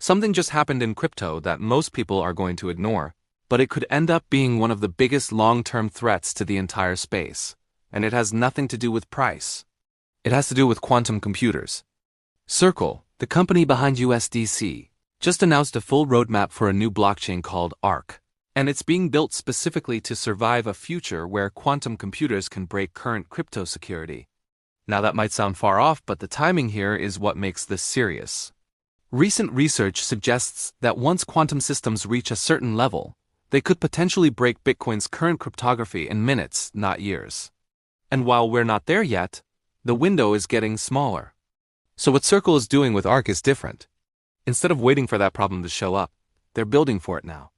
Something just happened in crypto that most people are going to ignore, but it could end up being one of the biggest long-term threats to the entire space. And it has nothing to do with price. It has to do with quantum computers. Circle, the company behind USDC, just announced a full roadmap for a new blockchain called ARC. And it's being built specifically to survive a future where quantum computers can break current crypto security. Now that might sound far off, but the timing here is what makes this serious. Recent research suggests that once quantum systems reach a certain level, they could potentially break Bitcoin's current cryptography in minutes, not years. And while we're not there yet, the window is getting smaller. So what Circle is doing with ARC is different. Instead of waiting for that problem to show up, they're building for it now.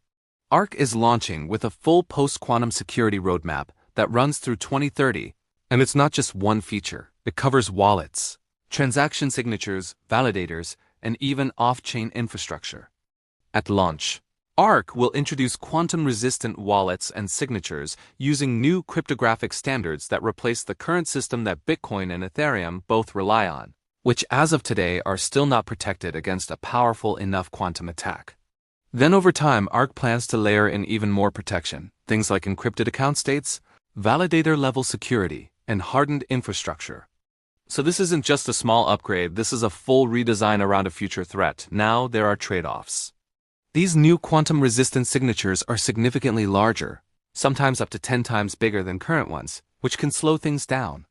ARC is launching with a full post-quantum security roadmap that runs through 2030, and it's not just one feature. It covers wallets, transaction signatures, validators, and even off-chain infrastructure. At launch, ARC will introduce quantum-resistant wallets and signatures using new cryptographic standards that replace the current system that Bitcoin and Ethereum both rely on, which as of today are still not protected against a powerful enough quantum attack. Then over time, ARC plans to layer in even more protection, things like encrypted account states, validator-level security, and hardened infrastructure. So this isn't just a small upgrade, this is a full redesign around a future threat. Now there are trade-offs. These new quantum-resistant signatures are significantly larger, sometimes up to 10 times bigger than current ones, which can slow things down.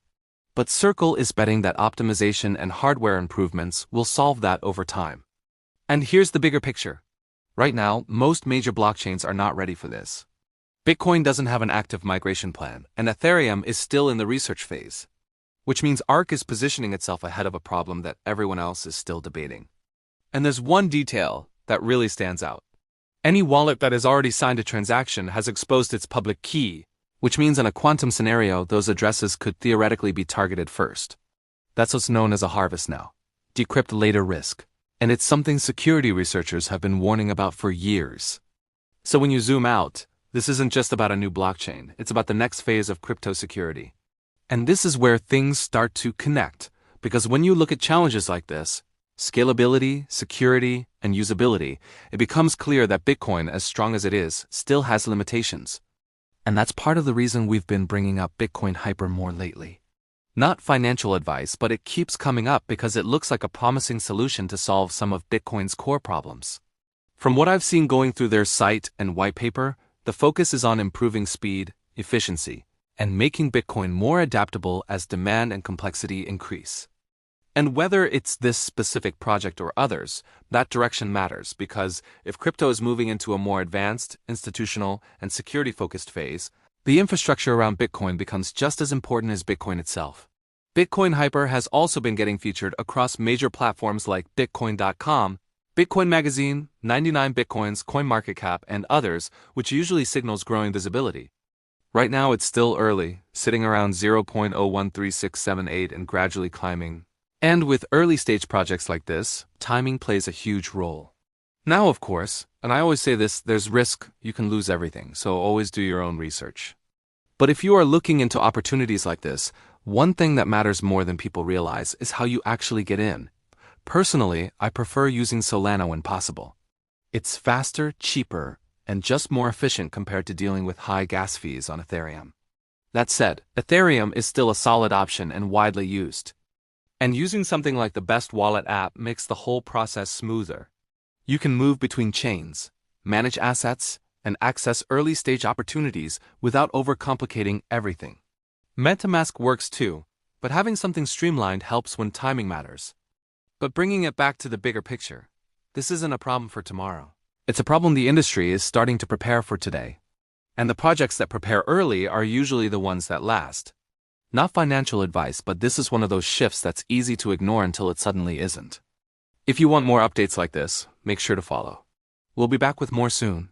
But Circle is betting that optimization and hardware improvements will solve that over time. And here's the bigger picture. Right now, most major blockchains are not ready for this. Bitcoin doesn't have an active migration plan, and Ethereum is still in the research phase, which means ARC is positioning itself ahead of a problem that everyone else is still debating. And there's one detail that really stands out. Any wallet that has already signed a transaction has exposed its public key, which means in a quantum scenario, those addresses could theoretically be targeted first. That's what's known as a harvest now. Decrypt later risk. And it's something security researchers have been warning about for years. So when you zoom out, this isn't just about a new blockchain, it's about the next phase of crypto security. And this is where things start to connect, because when you look at challenges like this, scalability, security, and usability, it becomes clear that Bitcoin, as strong as it is, still has limitations. And that's part of the reason we've been bringing up Bitcoin Hyper more lately. Not financial advice, but it keeps coming up because it looks like a promising solution to solve some of Bitcoin's core problems. From what I've seen going through their site and white paper, the focus is on improving speed, efficiency, and making Bitcoin more adaptable as demand and complexity increase. And whether it's this specific project or others, that direction matters because if crypto is moving into a more advanced, institutional, and security-focused phase, the infrastructure around Bitcoin becomes just as important as Bitcoin itself. Bitcoin Hyper has also been getting featured across major platforms like Bitcoin.com, Bitcoin Magazine, 99 Bitcoins, CoinMarketCap, and others, which usually signals growing visibility. Right now it's still early, sitting around 0.013678 and gradually climbing. And with early-stage projects like this, timing plays a huge role. Now, of course, and I always say this, there's risk, you can lose everything, so always do your own research. But if you are looking into opportunities like this, one thing that matters more than people realize is how you actually get in. Personally, I prefer using Solana when possible. It's faster, cheaper, and just more efficient compared to dealing with high gas fees on Ethereum. That said, Ethereum is still a solid option and widely used. And using something like the Best Wallet app makes the whole process smoother. You can move between chains, manage assets, and access early-stage opportunities without overcomplicating everything. MetaMask works too, but having something streamlined helps when timing matters. But bringing it back to the bigger picture, this isn't a problem for tomorrow. It's a problem the industry is starting to prepare for today. And the projects that prepare early are usually the ones that last. Not financial advice, but this is one of those shifts that's easy to ignore until it suddenly isn't. If you want more updates like this, make sure to follow. We'll be back with more soon.